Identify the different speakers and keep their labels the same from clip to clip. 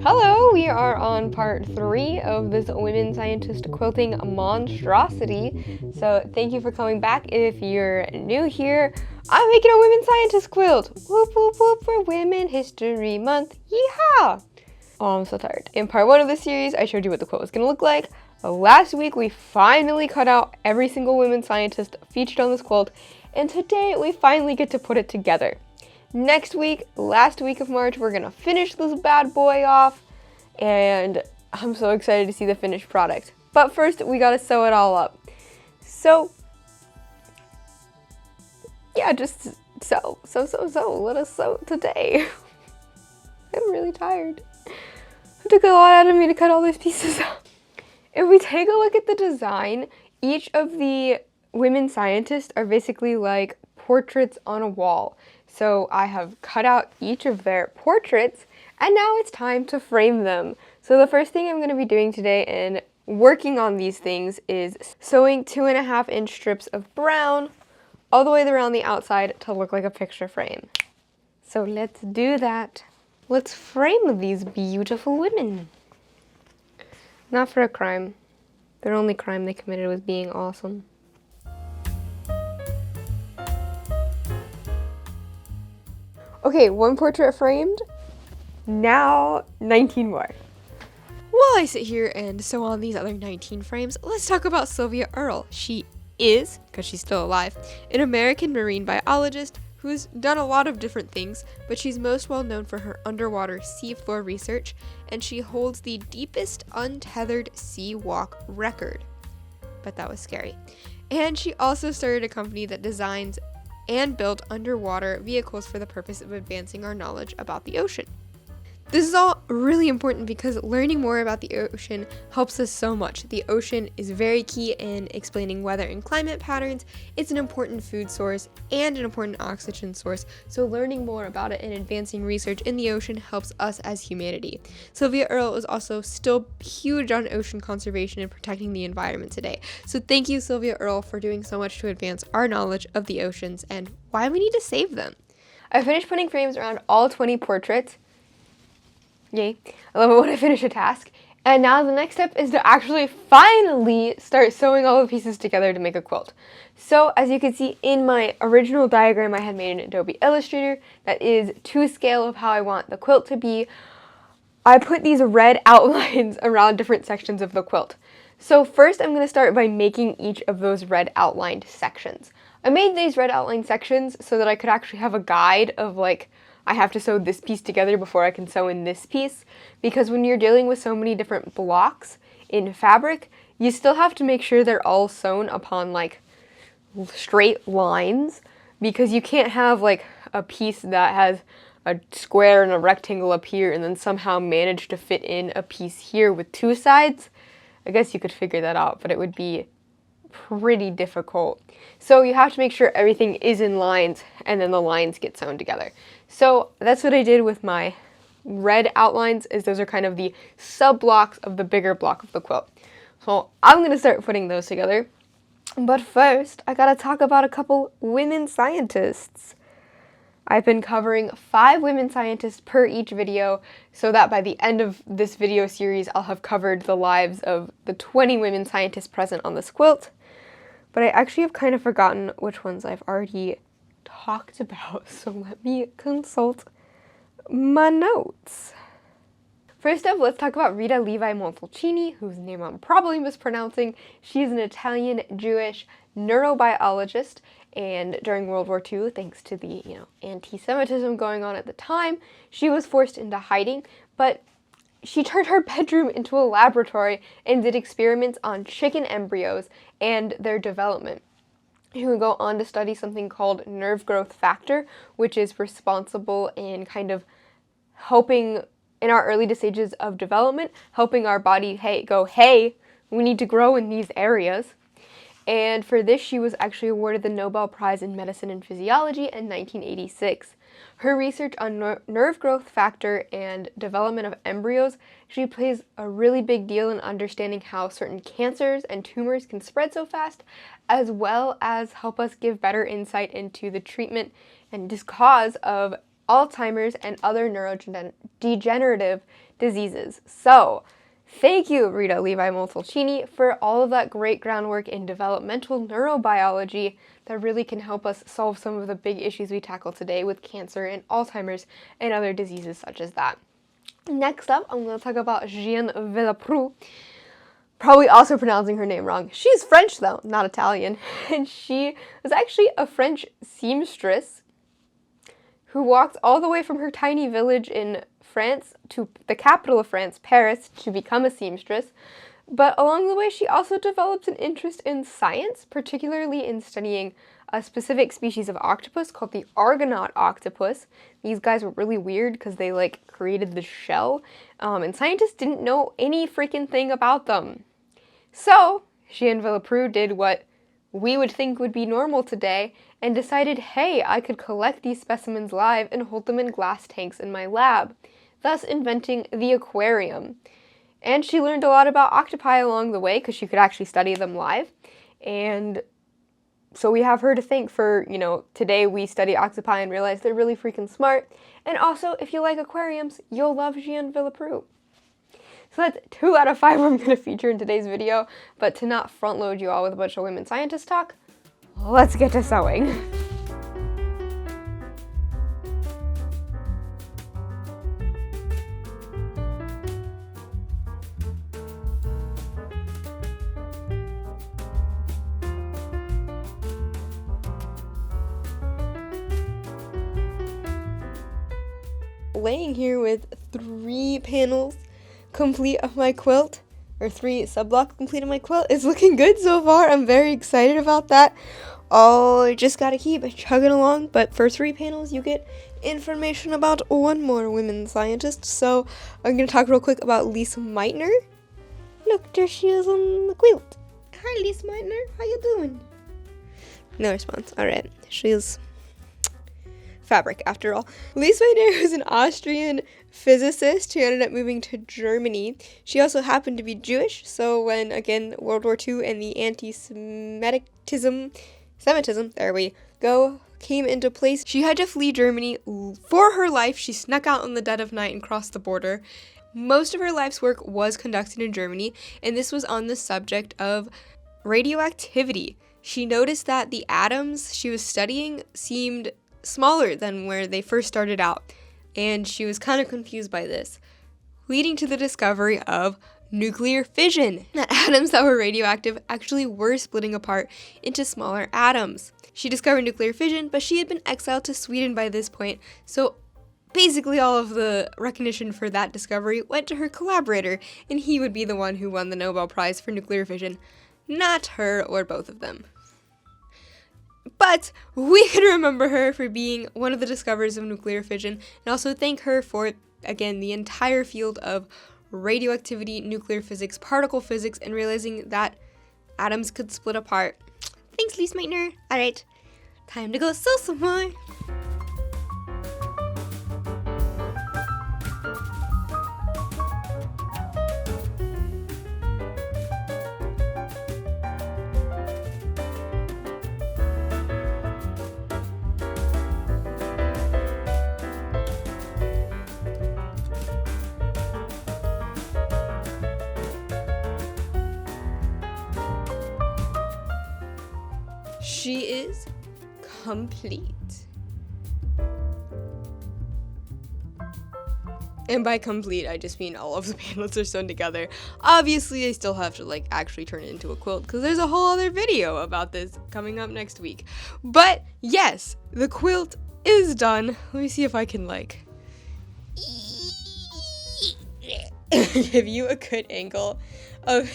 Speaker 1: Hello, we are on part 3 of this women scientist quilting monstrosity. So thank you for coming back. If you're new here, I'm making a women scientist quilt. Whoop whoop whoop for Women History Month. Yeehaw! Oh, I'm so tired. In part 1 of this series, I showed you what the quilt was going to look like. Last week, we finally cut out every single women scientist featured on this quilt. And today, we finally get to put it together. Next week, last week of March, we're gonna finish this bad boy off, and I'm so excited to see the finished product. But first, we gotta sew it all up. So, yeah, just sew. Let us sew today. I'm really tired. It took a lot out of me to cut all these pieces out. If we take a look at the design, each of the women scientists are basically like portraits on a wall. So I have cut out each of their portraits, and now it's time to frame them. So the first thing I'm going to be doing today and working on these things is sewing 2.5-inch strips of brown all the way around the outside to look like a picture frame. So let's do that. Let's frame these beautiful women. Not for a crime. Their only crime they committed was being awesome. Okay, one portrait framed, now 19 more. While I sit here and sew on these other 19 frames, let's talk about Sylvia Earle. She is, because she's still alive, an American marine biologist who's done a lot of different things, but she's most well known for her underwater seafloor research, and she holds the deepest untethered sea walk record. But that was scary. And she also started a company that designs and built underwater vehicles for the purpose of advancing our knowledge about the ocean. This is all really important because learning more about the ocean helps us so much. The ocean is very key in explaining weather and climate patterns. It's an important food source and an important oxygen source, so learning more about it and advancing research in the ocean helps us as humanity. Sylvia Earle is also still huge on ocean conservation and protecting the environment today. So thank you, Sylvia Earle, for doing so much to advance our knowledge of the oceans and why we need to save them. I finished putting frames around all 20 portraits. Yay. I love it when I finish a task. And now the next step is to actually finally start sewing all the pieces together to make a quilt. So as you can see in my original diagram I had made in Adobe Illustrator that is to scale of how I want the quilt to be, I put these red outlines around different sections of the quilt. So first I'm going to start by making each of those red outlined sections. I made these red outlined sections so that I could actually have a guide of like, I have to sew this piece together before I can sew in this piece, because when you're dealing with so many different blocks in fabric, you still have to make sure they're all sewn upon like straight lines, because you can't have like a piece that has a square and a rectangle up here and then somehow manage to fit in a piece here with two sides. I guess you could figure that out, but it would be pretty difficult. So you have to make sure everything is in lines and then the lines get sewn together. So that's what I did with my red outlines, is those are kind of the sub blocks of the bigger block of the quilt. So I'm going to start putting those together. But first, I gotta talk about a couple women scientists. I've been covering 5 women scientists per each video, so that by the end of this video series, I'll have covered the lives of the 20 women scientists present on this quilt. But I actually have kind of forgotten which ones I've already talked about, so let me consult my notes. First up, let's talk about Rita Levi Montalcini, whose name I'm probably mispronouncing. She's an Italian Jewish neurobiologist, and during World War II, thanks to the anti-Semitism going on at the time, she was forced into hiding, but she turned her bedroom into a laboratory and did experiments on chicken embryos and their development. She would go on to study something called nerve growth factor, which is responsible in kind of helping, in our early stages of development, helping our body go, hey, we need to grow in these areas. And for this, she was actually awarded the Nobel Prize in Medicine and Physiology in 1986. Her research on nerve growth factor and development of embryos, she plays a really big deal in understanding how certain cancers and tumors can spread so fast, as well as help us give better insight into the treatment and cause of Alzheimer's and other neurodegenerative diseases. So, thank you, Rita Levi-Montalcini, for all of that great groundwork in developmental neurobiology that really can help us solve some of the big issues we tackle today with cancer and Alzheimer's and other diseases such as that. Next up, I'm going to talk about Jeanne Villepreux. Probably also pronouncing her name wrong. She's French, though, not Italian. And she was actually a French seamstress who walked all the way from her tiny village in France to the capital of France, Paris, to become a seamstress. But along the way, she also developed an interest in science, particularly in studying a specific species of octopus called the Argonaut octopus. These guys were really weird because they, created the shell, and scientists didn't know any freaking thing about them. So, Jeanne Villepreux did what we would think would be normal today and decided, hey, I could collect these specimens live and hold them in glass tanks in my lab, thus inventing the aquarium. And she learned a lot about octopi along the way because she could actually study them live. And so we have her to thank for, today we study octopi and realize they're really freaking smart. And also, if you like aquariums, you'll love Jeanne Villepreux. So that's 2 out of 5 I'm going to feature in today's video, but to not front load you all with a bunch of women scientists talk, let's get to sewing. Laying here with 3 panels complete of my quilt, or 3 sub-blocks complete of my quilt. It's looking good so far. I'm very excited about that. I just gotta keep chugging along, but for 3 panels you get information about 1 more women scientist. So I'm gonna talk real quick about Lise Meitner. Look, there she is on the quilt. Hi Lise Meitner, how you doing? No response. Alright, she's fabric after all. Lise Meitner was an Austrian physicist who ended up moving to Germany. She also happened to be Jewish, so when, again, World War II and the anti-Semitism, there we go, came into place, she had to flee Germany for her life. She snuck out in the dead of night and crossed the border. Most of her life's work was conducted in Germany, and this was on the subject of radioactivity. She noticed that the atoms she was studying seemed smaller than where they first started out, and she was kind of confused by this, leading to the discovery of nuclear fission, that atoms that were radioactive actually were splitting apart into smaller atoms. She discovered nuclear fission, but she had been exiled to Sweden by this point, so basically all of the recognition for that discovery went to her collaborator, and he would be the one who won the Nobel Prize for nuclear fission, not her or both of them. But we can remember her for being one of the discoverers of nuclear fission, and also thank her for, again, the entire field of radioactivity, nuclear physics, particle physics, and realizing that atoms could split apart. Thanks, Lise Meitner. Alright, time to go sew some more. She is complete. And by complete, I just mean all of the panels are sewn together. Obviously, I still have to actually turn it into a quilt because there's a whole other video about this coming up next week. But yes, the quilt is done. Let me see if I can give you a good angle of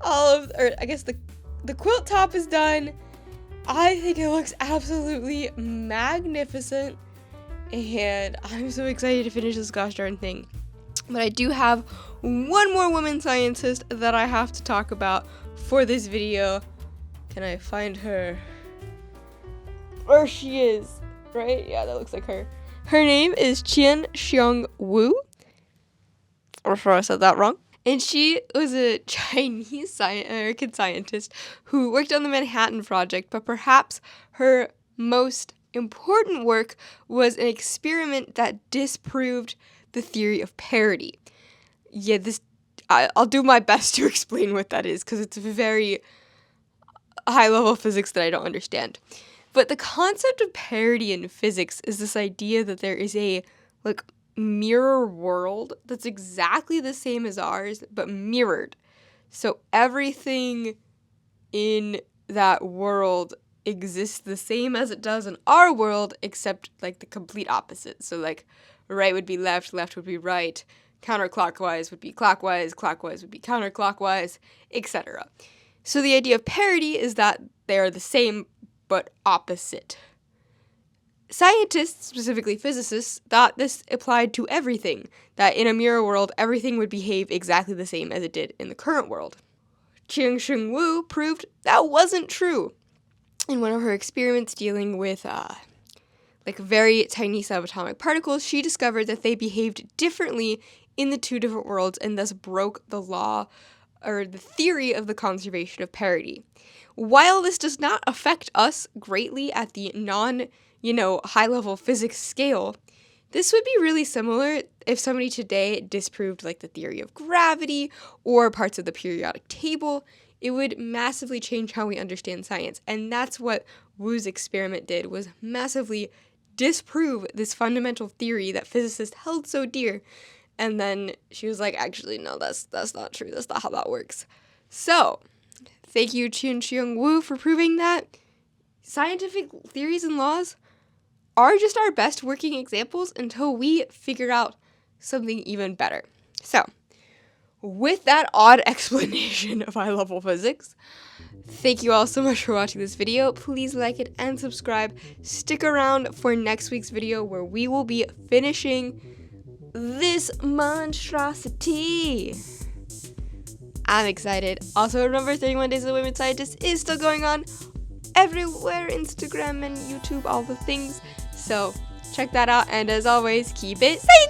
Speaker 1: I guess the quilt top is done. I think it looks absolutely magnificent, and I'm so excited to finish this gosh darn thing. But I do have 1 more woman scientist that I have to talk about for this video. Can I find her? There she is, right? Yeah, that looks like her. Her name is Qian Xiong Wu. I'm sure I said that wrong. And she was a Chinese American scientist who worked on the Manhattan Project, but perhaps her most important work was an experiment that disproved the theory of parity. Yeah, I'll do my best to explain what that is because it's very high-level physics that I don't understand. But the concept of parity in physics is this idea that there is a mirror world that's exactly the same as ours, but mirrored. So everything in that world exists the same as it does in our world, except the complete opposite. So right would be left, left would be right, counterclockwise would be clockwise, clockwise would be counterclockwise, etc. So the idea of parity is that they are the same but opposite. Scientists, specifically physicists, thought this applied to everything, that in a mirror world, everything would behave exactly the same as it did in the current world. Chien-Shiung Wu proved that wasn't true. In one of her experiments dealing with very tiny subatomic particles, she discovered that they behaved differently in the two different worlds and thus broke the law or the theory of the conservation of parity. While this does not affect us greatly at the high-level physics scale, this would be really similar if somebody today disproved the theory of gravity or parts of the periodic table. It would massively change how we understand science, and that's what Wu's experiment did, was massively disprove this fundamental theory that physicists held so dear. And then she was like, actually, no, that's not true. That's not how that works. So, thank you, Chien-Shiung Wu, for proving that scientific theories and laws are just our best working examples until we figure out something even better. So, with that odd explanation of high-level physics, thank you all so much for watching this video. Please like it and subscribe. Stick around for next week's video where we will be finishing this monstrosity. I'm excited. Also, remember 31 Days of the Women Scientists is still going on everywhere, Instagram and YouTube, all the things. So check that out, and as always, keep it science!